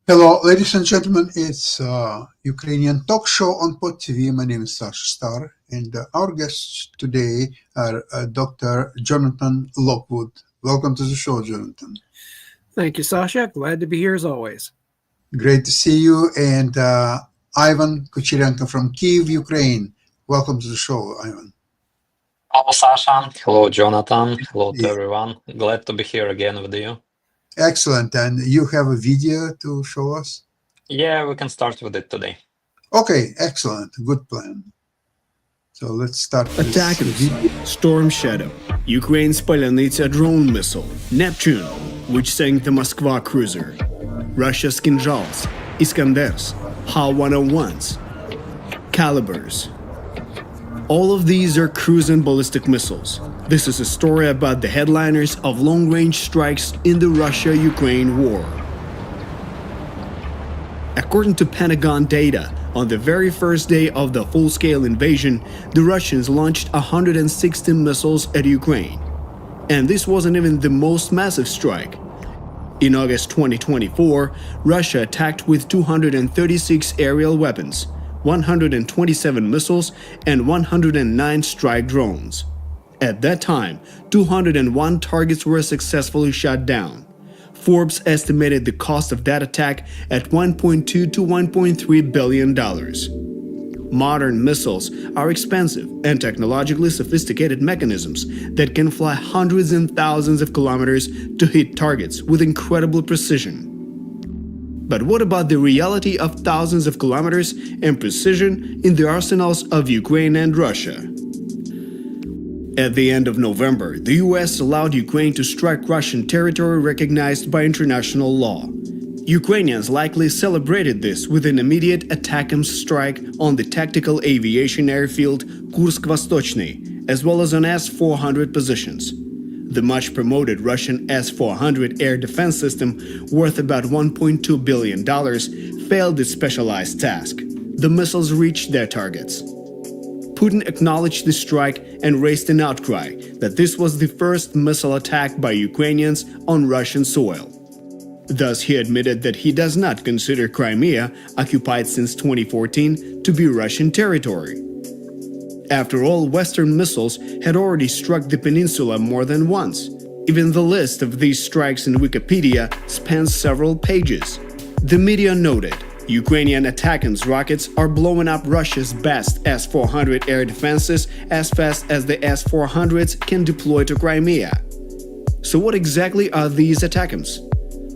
Hello, ladies and gentlemen. It's Ukrainian talk show on Pod TV. My name is Sasha Star, and our guests today are Dr. Jonathan Lockwood. Welcome to the show, Jonathan. Thank you, Sasha. Glad to be here as always. Great to see you. And Ivan Kucherenko from Kyiv, Ukraine. Welcome to the show, Ivan. Hello, Sasha. Hello, Jonathan. Hello to Yeah. everyone. Glad to be here again with you. Excellent. And you have a video to show us? Yeah, we can start with it today. Okay, excellent. Good plan. So let's start this Attackers, video. Storm Shadow, Ukraine's Polyanitsa drone missile, Neptune, which sank the Moskva cruiser, Russia's Kinzhals, Iskanders, Ha-101s, Calibers. All of these are cruise and ballistic missiles. This is a story about the headliners of long-range strikes in the Russia-Ukraine war. According to Pentagon data, on the very first day of the full-scale invasion, the Russians launched 160 missiles at Ukraine. And this wasn't even the most massive strike. In August 2024, Russia attacked with 236 aerial weapons, 127 missiles, and 109 strike drones. At that time, 201 targets were successfully shot down. Forbes estimated the cost of that attack at $1.2 to $1.3 billion. Modern missiles are expensive and technologically sophisticated mechanisms that can fly hundreds and thousands of kilometers to hit targets with incredible precision. But what about the reality of thousands of kilometers and precision in the arsenals of Ukraine and Russia? At the end of November, the US allowed Ukraine to strike Russian territory recognized by international law. Ukrainians likely celebrated this with an immediate ATACMS strike on the tactical aviation airfield Kursk-Vostochny, as well as on S-400 positions. The much-promoted Russian S-400 air defense system, worth about $1.2 billion, failed its specialized task. The missiles reached their targets. Putin acknowledged the strike and raised an outcry that this was the first missile attack by Ukrainians on Russian soil. Thus, he admitted that he does not consider Crimea, occupied since 2014, to be Russian territory. After all, Western missiles had already struck the peninsula more than once. Even the list of these strikes in Wikipedia spans several pages. The media noted, Ukrainian ATACMS rockets are blowing up Russia's best S-400 air defenses as fast as the S-400s can deploy to Crimea. So what exactly are these ATACMS?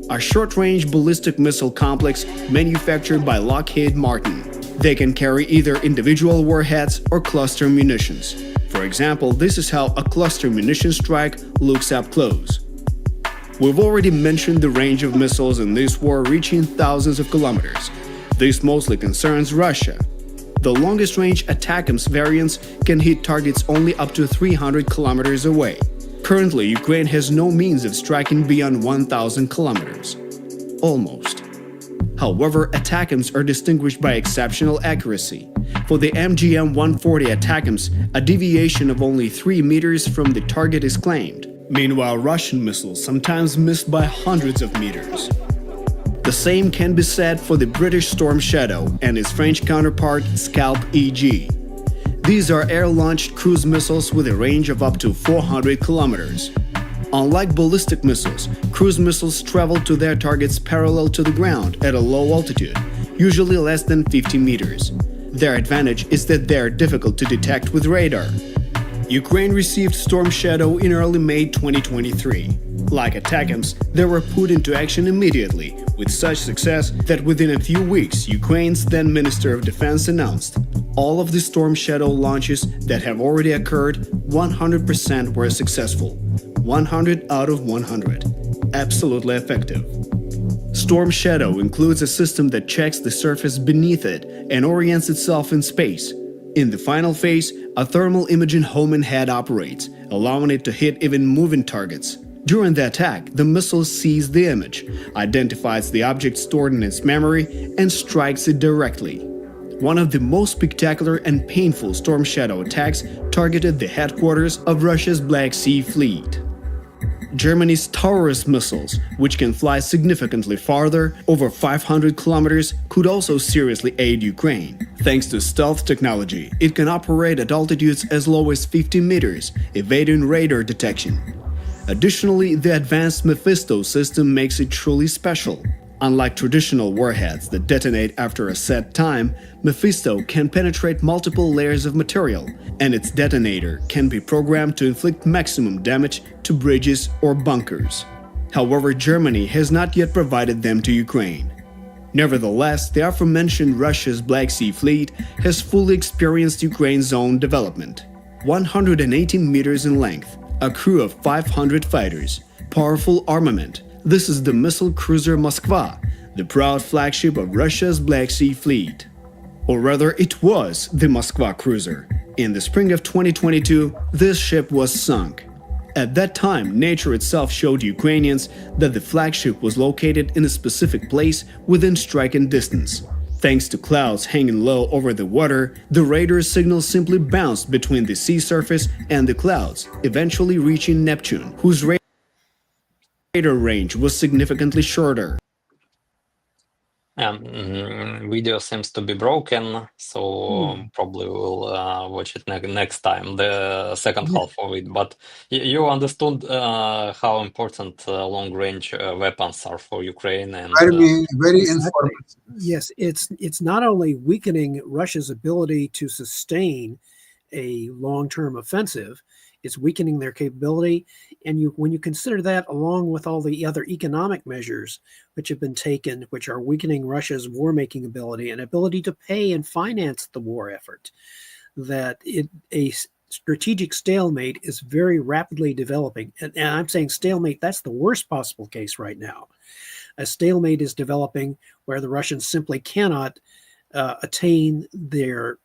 A short-range ballistic missile complex manufactured by Lockheed Martin. They can carry either individual warheads or cluster munitions. For example, this is how a cluster munition strike looks up close. We've already mentioned the range of missiles in this war reaching thousands of kilometers. This mostly concerns Russia. The longest-range ATACMS variants can hit targets only up to 300 kilometers away. Currently, Ukraine has no means of striking beyond 1,000 kilometers. Almost. However, ATACMS are distinguished by exceptional accuracy. For the MGM-140 ATACMS, a deviation of only 3 meters from the target is claimed. Meanwhile, Russian missiles sometimes miss by hundreds of meters. The same can be said for the British Storm Shadow and its French counterpart Scalp EG. These are air-launched cruise missiles with a range of up to 400 kilometers. Unlike ballistic missiles, cruise missiles travel to their targets parallel to the ground at a low altitude, usually less than 50 meters. Their advantage is that they are difficult to detect with radar. Ukraine received Storm Shadow in early May 2023. Like ATACMS, they were put into action immediately, with such success that within a few weeks, Ukraine's then Minister of Defense announced all of the Storm Shadow launches that have already occurred, 100% were successful. 100 out of 100. Absolutely effective. Storm Shadow includes a system that checks the surface beneath it and orients itself in space. In the final phase, a thermal imaging homing head operates, allowing it to hit even moving targets. During the attack, the missile sees the image, identifies the object stored in its memory, and strikes it directly. One of the most spectacular and painful Storm Shadow attacks targeted the headquarters of Russia's Black Sea Fleet. Germany's Taurus missiles, which can fly significantly farther, over 500 kilometers, could also seriously aid Ukraine. Thanks to stealth technology, it can operate at altitudes as low as 50 meters, evading radar detection. Additionally, the advanced Mephisto system makes it truly special. Unlike traditional warheads that detonate after a set time, Mephisto can penetrate multiple layers of material, and its detonator can be programmed to inflict maximum damage to bridges or bunkers. However, Germany has not yet provided them to Ukraine. Nevertheless, the aforementioned Russia's Black Sea Fleet has fully experienced Ukraine's own development. 118 meters in length, a crew of 500 fighters, powerful armament. This is the missile cruiser Moskva, the proud flagship of Russia's Black Sea Fleet. Or rather, it was the Moskva cruiser. In the spring of 2022, this ship was sunk. At that time, nature itself showed Ukrainians that the flagship was located in a specific place within striking distance. Thanks to clouds hanging low over the water, the radar's signal simply bounced between the sea surface and the clouds, eventually reaching Neptune, whose radar range was significantly shorter. Video seems to be broken, so probably we'll watch it next time, the second half of it. But you understood how important long-range weapons are for Ukraine, and very informative. Yes, it's not only weakening Russia's ability to sustain a long-term offensive, it's weakening their capability. And when you consider that along with all the other economic measures which have been taken, which are weakening Russia's war-making ability and ability to pay and finance the war effort, that a strategic stalemate is very rapidly developing. And I'm saying stalemate, that's the worst possible case right now. A stalemate is developing where the Russians simply cannot attain their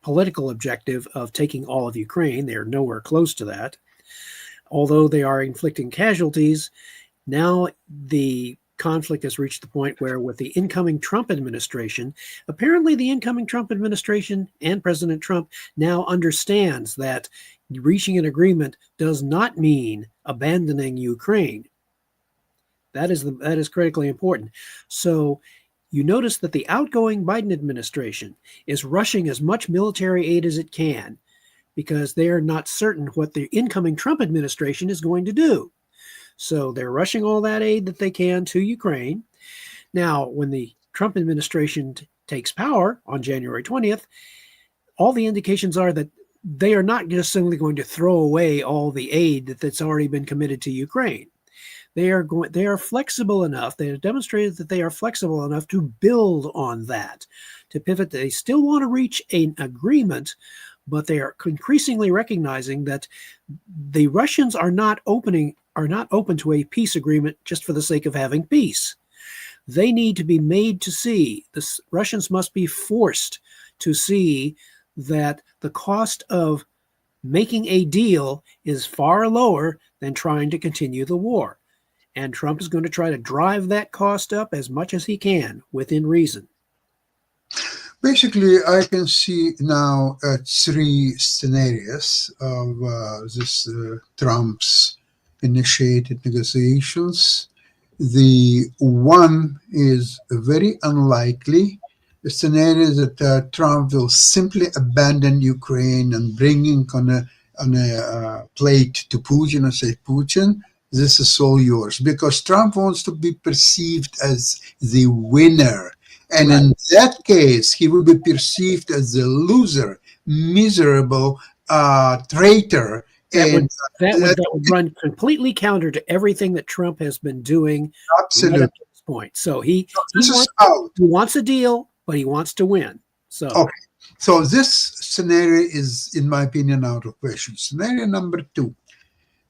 political objective of taking all of Ukraine. They are nowhere close to that. Although they are inflicting casualties, now the conflict has reached the point where with the incoming Trump administration, apparently the incoming Trump administration and President Trump now understands that reaching an agreement does not mean abandoning Ukraine. That is critically important. So you notice that the outgoing Biden administration is rushing as much military aid as it can because they are not certain what the incoming Trump administration is going to do. So they're rushing all that aid that they can to Ukraine. Now, when the Trump administration takes power on January 20th, all the indications are that they are not just simply going to throw away all the aid that's already been committed to Ukraine. They are flexible enough. They have demonstrated that they are flexible enough to build on that, to pivot. They still want to reach an agreement, but they are increasingly recognizing that the Russians are not open to a peace agreement just for the sake of having peace. They need to be made to see. The Russians must be forced to see that the cost of making a deal is far lower than trying to continue the war. And Trump is going to try to drive that cost up as much as he can within reason. Basically, I can see now three scenarios of this Trump's initiated negotiations. The one is a very unlikely scenario that Trump will simply abandon Ukraine and bringing on a plate to Putin and say, Putin, this is all yours, because Trump wants to be perceived as the winner. And in that case, he will be perceived as the loser, miserable traitor. That would run completely counter to everything that Trump has been doing Absolutely. right up to this point. So he wants a deal, but he wants to win. So okay. So this scenario is, in my opinion, out of question. Scenario number two.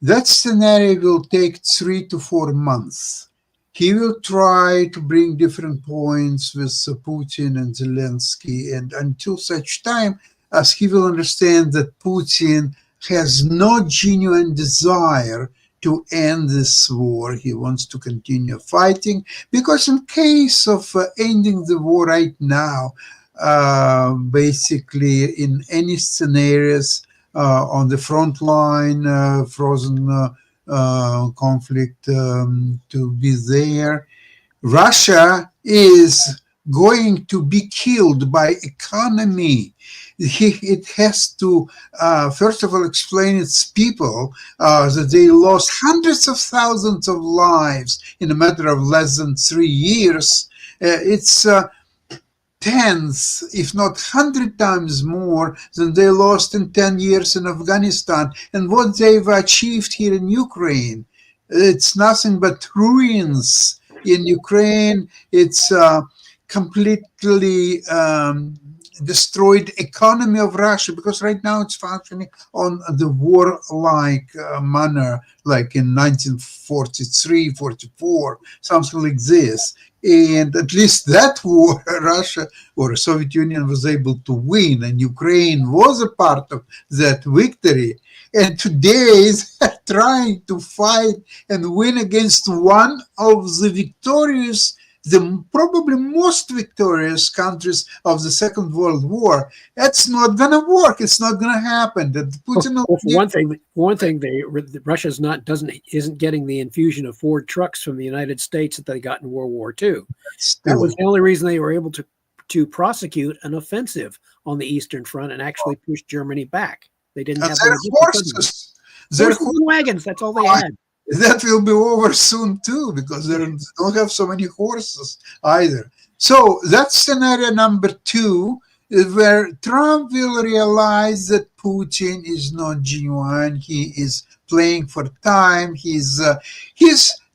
That scenario will take 3 to 4 months. He will try to bring different points with Putin and Zelensky, and until such time as he will understand that Putin has no genuine desire to end this war. He wants to continue fighting, because in case of ending the war right now, basically in any scenarios, on the front line, frozen conflict to be there. Russia is going to be killed by economy. It has to, first of all, explain its people that they lost hundreds of thousands of lives in a matter of less than 3 years. It's tens, if not 100 times more than they lost in 10 years in Afghanistan. And what they've achieved here in Ukraine, it's nothing but ruins. In Ukraine, it's completely destroyed economy of Russia, because right now it's functioning on the war-like manner, like in 1943, 44, something like this. And at least that war, Russia or the Soviet Union was able to win, and Ukraine was a part of that victory. And today is trying to fight and win against one of the victorious, the probably most victorious countries of the Second World War. That's not going to work. It's not going to happen. That Putin. Well, for one thing, Russia's isn't getting the infusion of Ford trucks from the United States that they got in World War II. That was the only reason they were able to prosecute an offensive on the Eastern Front and actually push Germany back. They didn't have their horses. Horses and wagons. That's all they had. That will be over soon too, because they don't have so many horses either. So that's scenario number 2, where Trump will realize that Putin is not genuine. He is playing for time. He's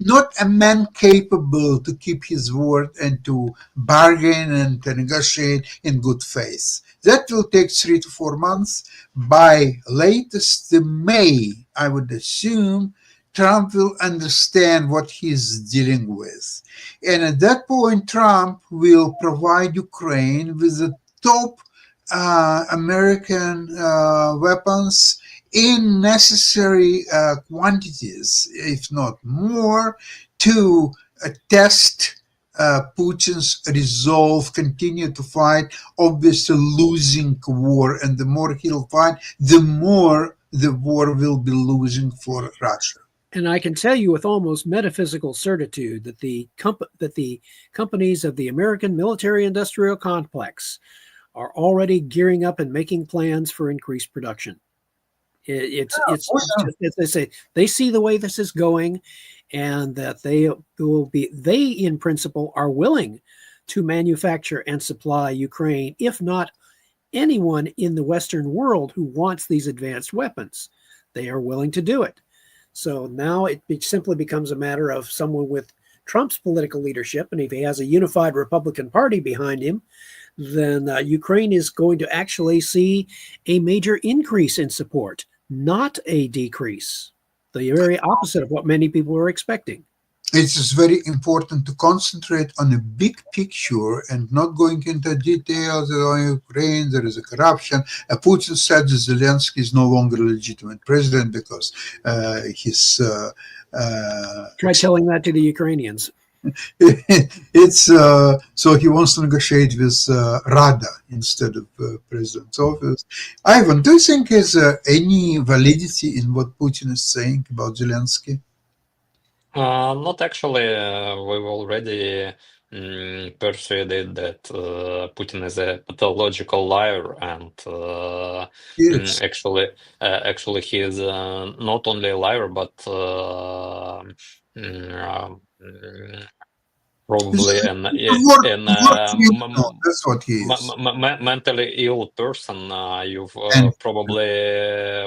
not a man capable to keep his word and to bargain and to negotiate in good faith. That will take 3 to 4 months. By latest May, I would assume, Trump will understand what he's dealing with. And at that point, Trump will provide Ukraine with the top American weapons in necessary quantities, if not more, to test Putin's resolve, continue to fight, obviously losing war. And the more he'll fight, the more the war will be losing for Russia. And I can tell you with almost metaphysical certitude that the companies of the American military-industrial complex are already gearing up and making plans for increased production. It's just, as they say, they see the way this is going, and that they in principle are willing to manufacture and supply Ukraine, if not anyone in the Western world who wants these advanced weapons. They are willing to do it. So now it simply becomes a matter of someone with Trump's political leadership, and if he has a unified Republican Party behind him, then Ukraine is going to actually see a major increase in support, not a decrease. The very opposite of what many people were expecting. It is very important to concentrate on a big picture and not going into details on Ukraine. There is a corruption. Putin said that Zelensky is no longer a legitimate president because he's... Try telling that to the Ukrainians. It's so he wants to negotiate with Rada instead of president's office. Ivan, do you think there's any validity in what Putin is saying about Zelensky? Not actually. We've already persuaded that Putin is a pathological liar, and Yes. actually, he is not only a liar, but probably That's what he is. mentally ill person. You've probably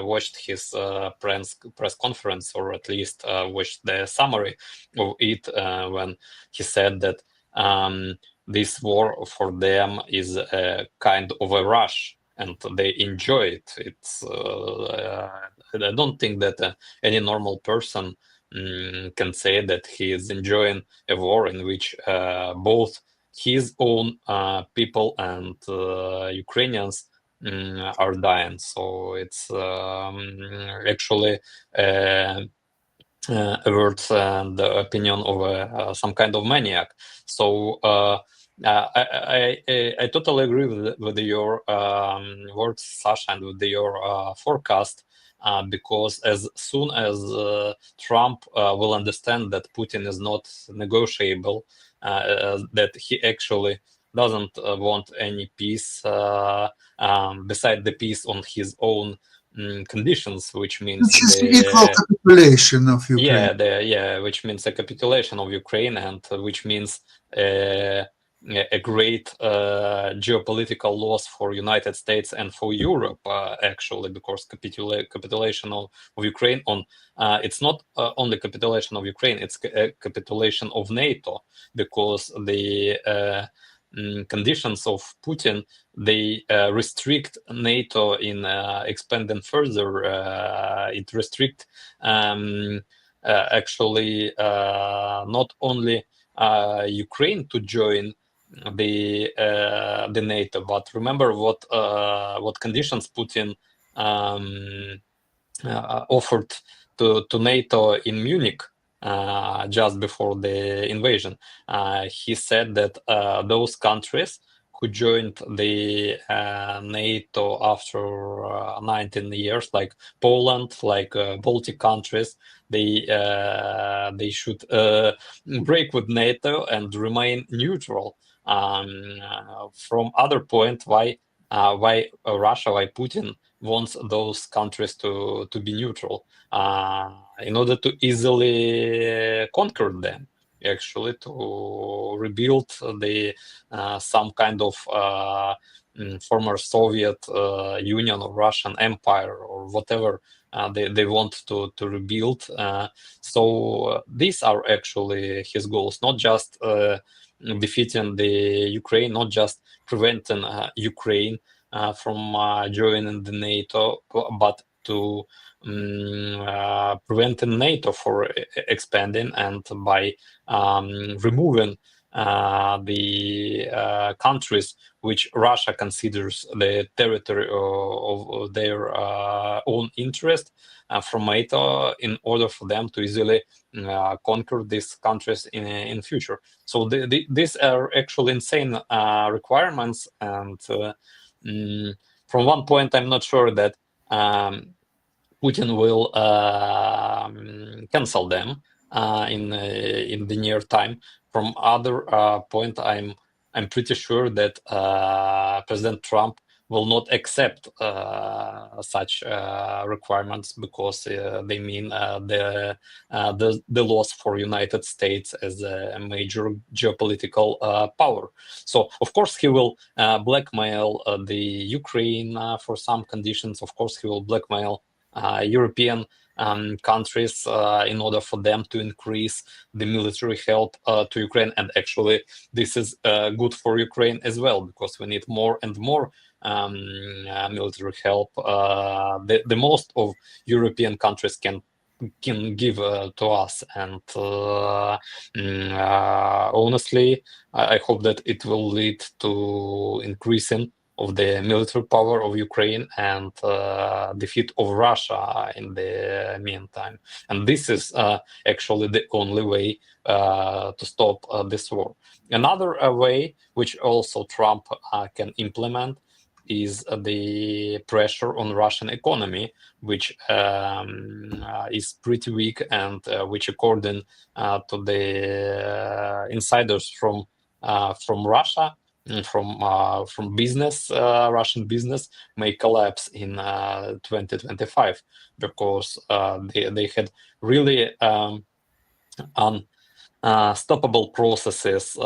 watched his press conference, or at least watched the summary of it, when he said that this war for them is a kind of a rush, and they enjoy it. It's I don't think that any normal person can say that he is enjoying a war in which both his own people and Ukrainians are dying. So it's actually words and the opinion of some kind of maniac. So I totally agree with your words, Sasha, and with your forecast. because as soon as Trump will understand that Putin is not negotiable, that he actually doesn't want any peace beside the peace on his own conditions, which means Which is the equal capitulation of Ukraine. which means a capitulation of Ukraine, and which means a great geopolitical loss for United States and for Europe, actually, because capitulation of Ukraine on it's not only capitulation of Ukraine, it's a capitulation of NATO, because the conditions of Putin, they restrict NATO in expanding further. It restrict actually not only Ukraine to join the NATO, but remember what conditions Putin offered to NATO in Munich just before the invasion. He said that those countries who joined the NATO after 19 years, like Poland, like Baltic countries, they should break with NATO and remain neutral. From other point, why Russia, why Putin wants those countries to be neutral, in order to easily conquer them, actually, to rebuild the some kind of former Soviet Union or Russian Empire or whatever they want to rebuild. So these are actually his goals, not just defeating the Ukraine, not just preventing Ukraine from joining the NATO, but to preventing NATO for expanding, and by removing the countries which Russia considers the territory of their own interest from NATO, in order for them to easily conquer these countries in future. So these are actually insane requirements, and from one point, I'm not sure that Putin will cancel them in the near time. From other point, I'm pretty sure that President Trump will not accept such requirements, because they mean the loss for United States as a major geopolitical power. So of course he will blackmail the Ukraine for some conditions. Of course he will blackmail European countries in order for them to increase the military help to Ukraine. And actually this is good for Ukraine as well, because we need more and more military help. The most of European countries can give to us, and honestly I hope that it will lead to increasing of the military power of Ukraine and defeat of Russia in the meantime. And this is actually the only way to stop this war. Another way which also Trump can implement is the pressure on Russian economy, which is pretty weak, and which, according to the insiders from Russia, from business, Russian business, may collapse in 2025, because they had really unstoppable processes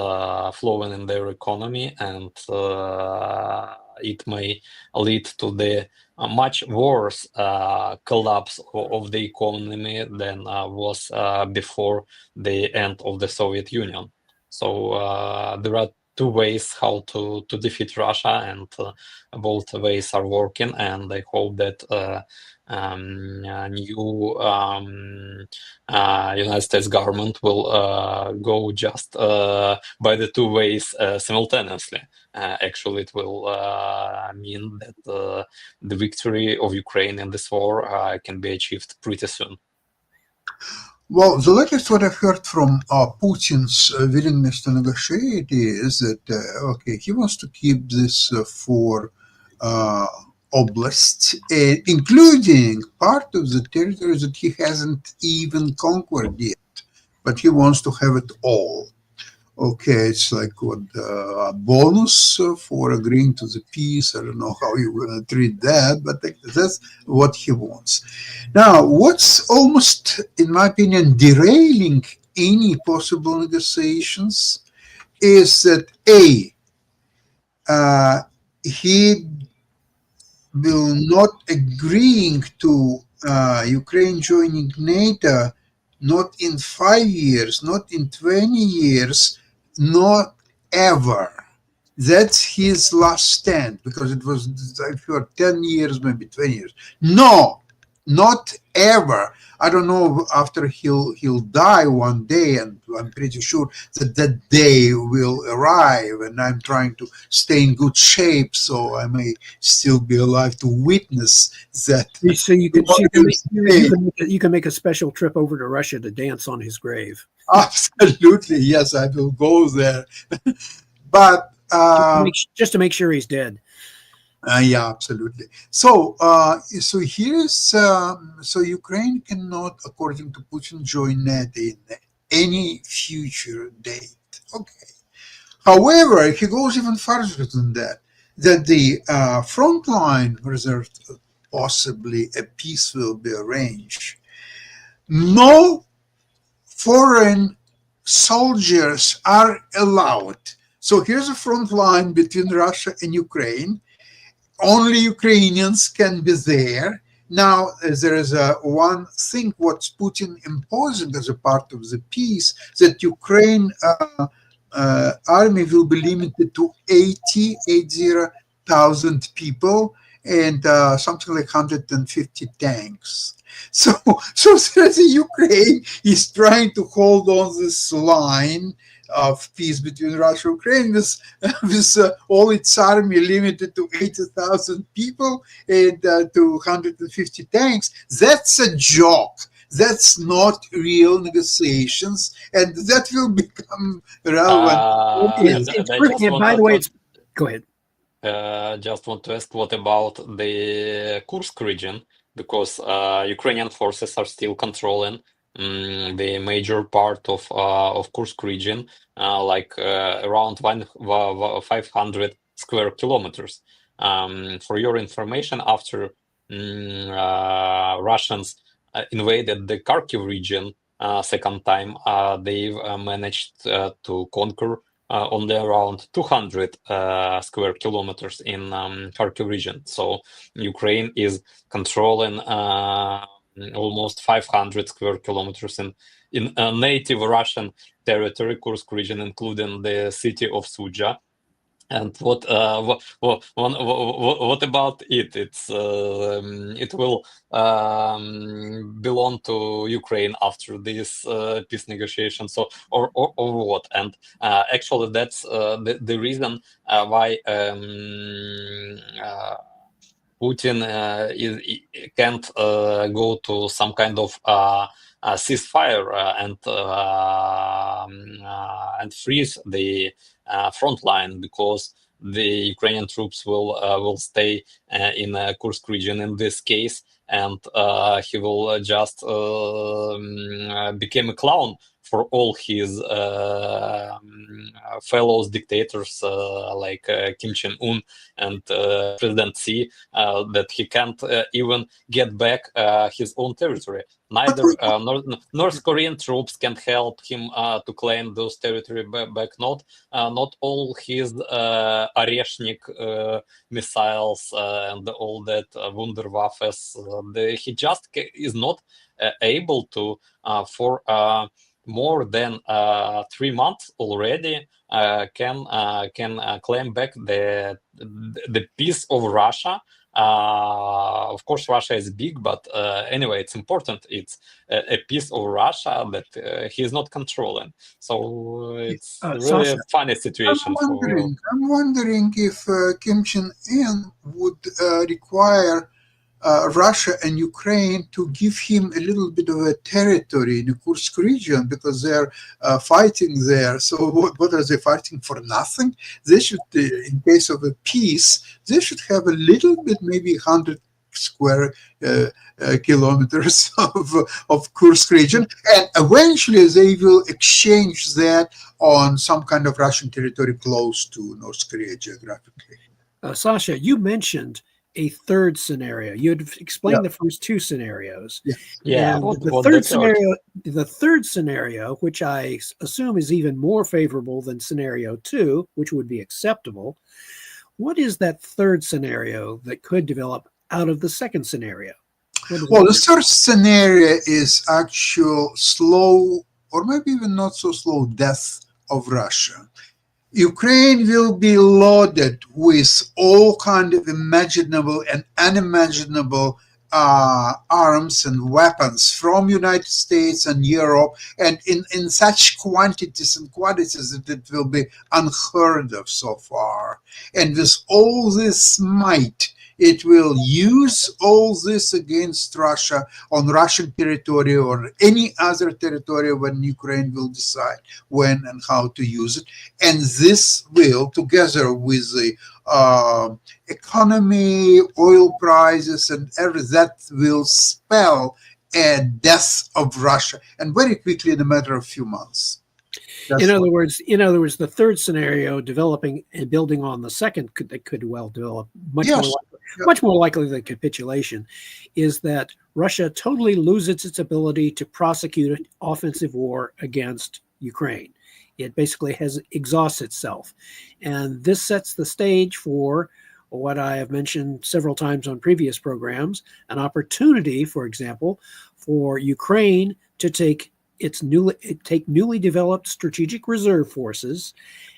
flowing in their economy, and it may lead to the much worse collapse of the economy than was before the end of the Soviet Union. So there are two ways how to defeat Russia, and both ways are working, and I hope that new United States government will go just by the two ways simultaneously. Actually, it will mean that the victory of Ukraine in this war can be achieved pretty soon. Well, the latest what I've heard from Putin's willingness to negotiate is that, okay, he wants to keep this for oblasts, including part of the territory that he hasn't even conquered yet, but he wants to have it all. Okay, it's like what a bonus for agreeing to the peace. I don't know how you're going to treat that, but that's what he wants. Now, what's almost, in my opinion, derailing any possible negotiations is that he will not agreeing to Ukraine joining NATO, not in 5 years, not in 20 years, not ever. That's his last stand, because it was, I feel, 10 years, maybe 20 years. No, not ever. I don't know, after he'll die one day, and I'm pretty sure that day will arrive, and I'm trying to stay in good shape so I may still be alive to witness that. So you can make a special trip over to Russia to dance on his grave. Absolutely, yes, I will go there. But just to make sure he's dead. Yeah, absolutely. So, so Ukraine cannot, according to Putin, join NATO in any future date. Okay. However, he goes even further than that. That the front line reserved, possibly a peace will be arranged. No foreign soldiers are allowed. So here's a front line between Russia and Ukraine. Only Ukrainians can be there. Now, there is one thing what's Putin imposing as a part of the peace, that Ukraine army will be limited to 80,000 people and something like 150 tanks. So the Ukraine is trying to hold on this line of peace between Russia and Ukraine with all its army limited to 80,000 people and to 150 tanks. That's a joke. That's not real negotiations, and that will become relevant. By the way, go ahead. Just want to ask, what about the Kursk region? Because Ukrainian forces are still controlling the major part of Kursk region, around 500 square kilometers. For your information, after Russians invaded the Kharkiv region second time, they've managed to conquer only around 200 square kilometers in Kharkiv region. So Ukraine is controlling almost 500 square kilometers in native Russian territory, Kursk region, including the city of Sudzha. And what about it? It will belong to Ukraine after this peace negotiation. So or what? And actually, that's the reason why Putin can't go to some kind of ceasefire and freeze the front line, because the Ukrainian troops will stay in Kursk region in this case, and he will just become a clown for all his fellow dictators like Kim Jong-un and President Xi, that he can't even get back his own territory. Neither North Korean troops can help him to claim those territory back. Not all his Oreshnik missiles and all that Wunderwaffes. He just is not able to for more than 3 months already can claim back the piece of Russia. Of course, Russia is big, but anyway, it's important. It's a piece of Russia that he is not controlling. So it's really a funny situation. I'm wondering if Kim Jong-un would require Russia and Ukraine to give him a little bit of a territory in the Kursk region because they're fighting there. So what are they fighting for? Nothing. They should, in case of a peace, they should have a little bit, maybe 100 square kilometers of Kursk region, and eventually they will exchange that on some kind of Russian territory close to North Korea geographically. Sasha, you mentioned a third scenario. You had explained the first two scenarios. Yeah, And what the the third third? scenario, the third scenario, which I assume is even more favorable than scenario 2, which would be acceptable. What is that third scenario that could develop out of the second scenario? Well, the third scenario is actual slow, or maybe even not so slow, death of Russia. Ukraine will be loaded with all kind of imaginable and unimaginable arms and weapons from United States and Europe, and in such quantities and quantities that it will be unheard of so far. And with all this might, it will use all this against Russia on Russian territory or any other territory when Ukraine will decide when and how to use it. And this will, together with the economy, oil prices, and everything, that will spell a death of Russia, and very quickly in a matter of a few months. In other words, the third scenario developing and building on the second could well develop much more likely than capitulation, is that Russia totally loses its ability to prosecute an offensive war against Ukraine. It basically has exhausted itself. And this sets the stage for what I have mentioned several times on previous programs, an opportunity, for example, for Ukraine to take newly developed strategic reserve forces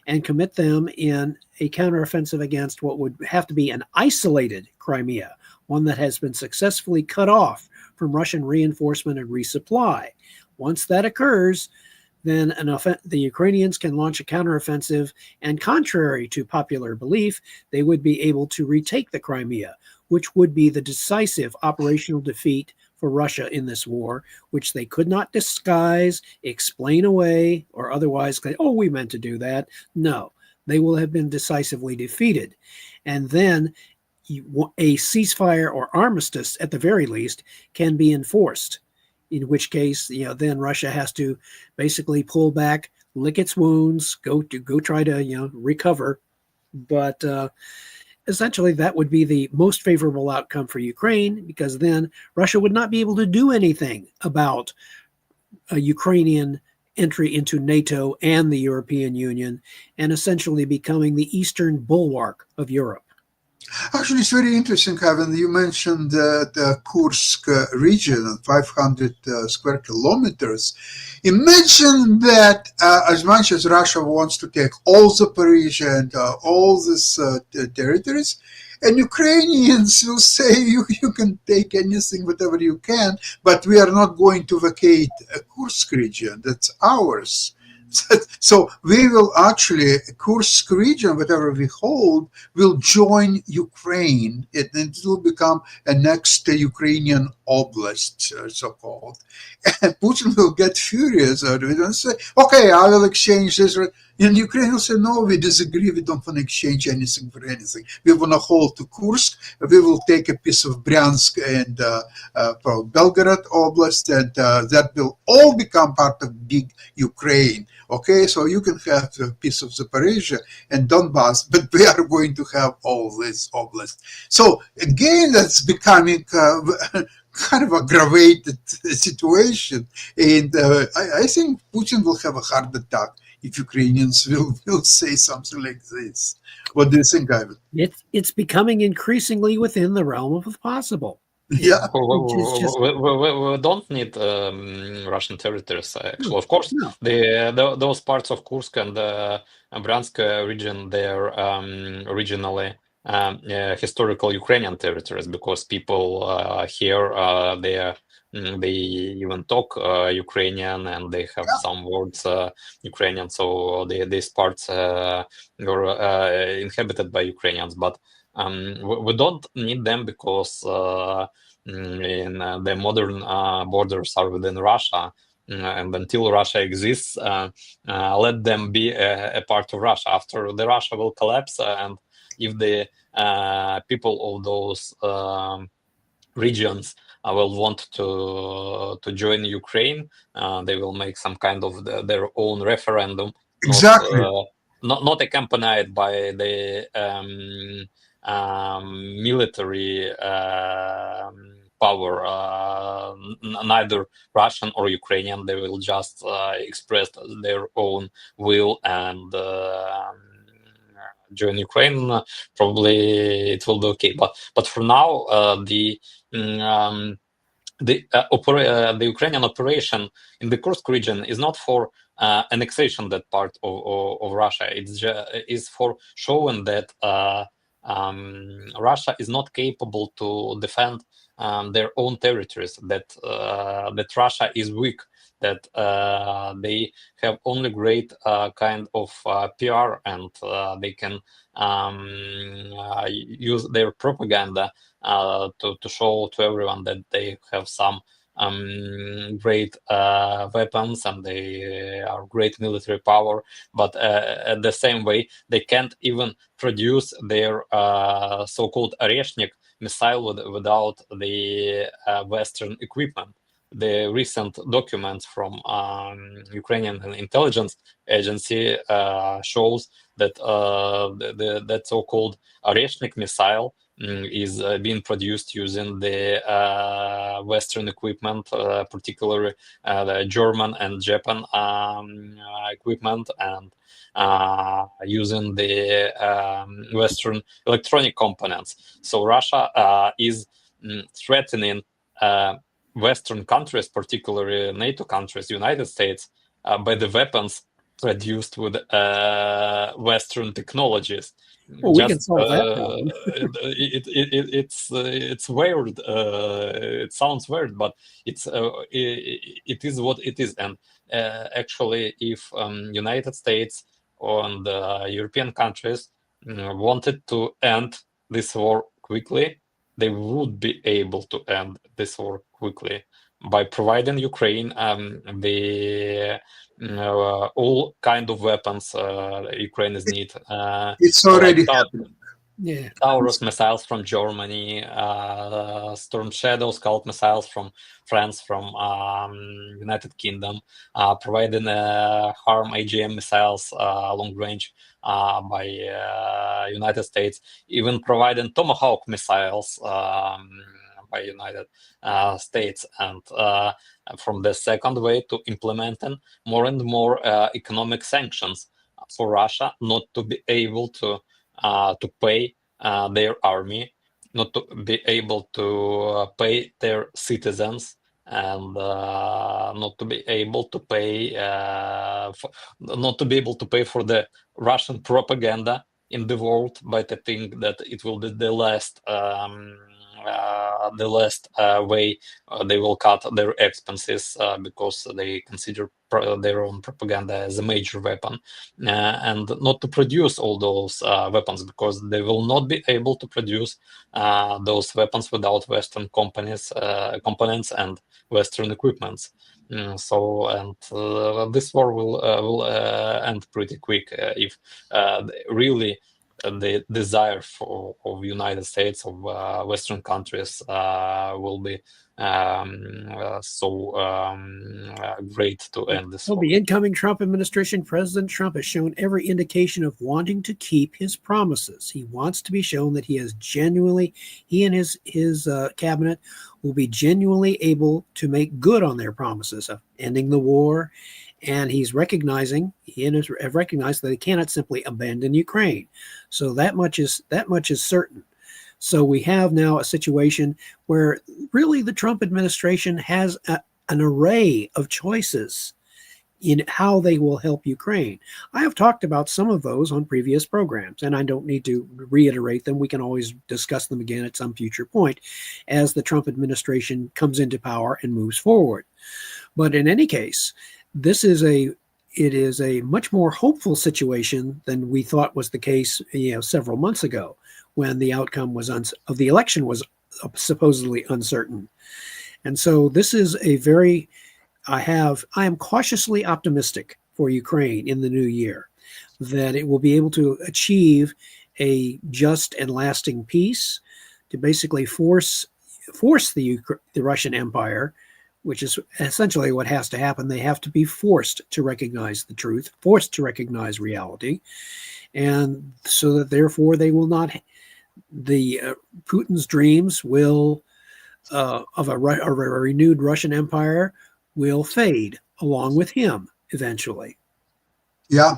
and commit them in a counteroffensive against what would have to be an isolated Crimea, one that has been successfully cut off from Russian reinforcement and resupply. Once that occurs, then the Ukrainians can launch a counteroffensive, and contrary to popular belief, they would be able to retake the Crimea, which would be the decisive operational defeat for Russia in this war, which they could not disguise, explain away, or otherwise say, oh, we meant to do that. No, they will have been decisively defeated. And then a ceasefire or armistice, at the very least, can be enforced, in which case, then Russia has to basically pull back, lick its wounds, go try to, recover. But essentially, that would be the most favorable outcome for Ukraine, because then Russia would not be able to do anything about a Ukrainian entry into NATO and the European Union, and essentially becoming the eastern bulwark of Europe. Actually, it's very interesting, Kevin. You mentioned the Kursk region, 500 square kilometers. Imagine that as much as Russia wants to take all Zaporizhia and all these territories, and Ukrainians will say, you can take anything, whatever you can, but we are not going to vacate a Kursk region. That's ours. So we will actually, Kursk region, whatever we hold, will join Ukraine. It will become a next Ukrainian oblast, so-called. And Putin will get furious out of it and say, okay, I will exchange this. And Ukraine will say, no, we disagree. We don't want to exchange anything for anything. We want to hold to Kursk. We will take a piece of Bryansk and Belgorod Oblast, and that will all become part of big Ukraine. Okay, so you can have a piece of Zaporizhia and Donbass, but we are going to have all this oblast. So again, that's becoming kind of aggravated situation. And I think Putin will have a heart attack if Ukrainians will say something like this. What do you think, Ivan? It's becoming increasingly within the realm of the possible. Yeah. We don't need Russian territories, actually. Of course, those parts of Kursk and Bryansk region, they're originally historical Ukrainian territories, because people here, they even talk Ukrainian, and they have some words Ukrainian. So these parts were inhabited by Ukrainians. But We don't need them because the modern borders are within Russia, and until Russia exists, let them be a part of Russia. After the Russia will collapse, and if the people of those regions will want to join Ukraine, they will make some kind of their own referendum, Exactly. not accompanied by the military power, neither Russian or Ukrainian. They will just express their own will and join Ukraine. Probably it will be okay. But for now, the Ukrainian operation in the Kursk region is not for annexation that part of Russia. It's is for showing that Russia is not capable to defend their own territories. That Russia is weak. That they have only great kind of PR, and they can use their propaganda to show to everyone that they have some great weapons and they are great military power, but at the same way they can't even produce their so-called Oreshnik missile without the Western equipment. The recent documents from Ukrainian intelligence agency shows that that so-called Oreshnik missile is being produced using the Western equipment, particularly the German and Japan equipment, and using the Western electronic components. So Russia is threatening Western countries, particularly NATO countries, United States, by the weapons produced with Western technologies. Well, we can solve that problem. It's weird. It sounds weird, but it is what it is. And actually, if United States and European countries wanted to end this war quickly, they would be able to end this war quickly by providing Ukraine the all kind of weapons Ukrainians need. It's already Yeah. Taurus missiles from Germany, Storm Shadow Scald missiles from France, from United Kingdom, providing HARM AGM missiles long range by United States, even providing Tomahawk missiles by United States, and from the second way to implementing more and more economic sanctions for Russia not to be able to pay their army, not to be able to pay their citizens, and not to be able to pay for the Russian propaganda in the world. But I think that it will be the last way they will cut their expenses because they consider their own propaganda as a major weapon, and not to produce all those weapons, because they will not be able to produce those weapons without Western companies, components and Western equipments. This war will end pretty quick if really the desire of United States, of Western countries will be great to end this So war. the incoming Trump administration, President Trump, has shown every indication of wanting to keep his promises. He wants to be shown that he and his cabinet will be genuinely able to make good on their promises of ending the war. And he has recognized that he cannot simply abandon Ukraine. So that much is certain. So we have now a situation where really the Trump administration has an array of choices in how they will help Ukraine. I have talked about some of those on previous programs, and I don't need to reiterate them. We can always discuss them again at some future point as the Trump administration comes into power and moves forward. But in any case, it is a much more hopeful situation than we thought was the case, several months ago. when the outcome was of the election was supposedly uncertain. And so this is a very, I am cautiously optimistic for Ukraine in the new year that it will be able to achieve a just and lasting peace, to basically force the Russian Empire, which is essentially what has to happen. They have to be forced to recognize the truth, forced to recognize reality, and so that therefore they will not. Putin's dreams will of a renewed Russian Empire will fade along with him eventually. Yeah,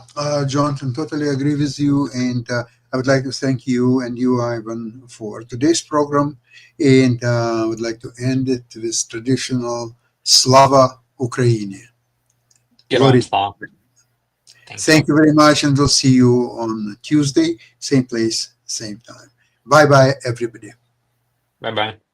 Jonathan, totally agree with you. And I would like to thank you and you, Ivan, for today's program. And I would like to end it with traditional Slava Ukraini. Героям слава. Thank you very much. And we'll see you on Tuesday, same place, same time. Bye-bye, everybody. Bye-bye.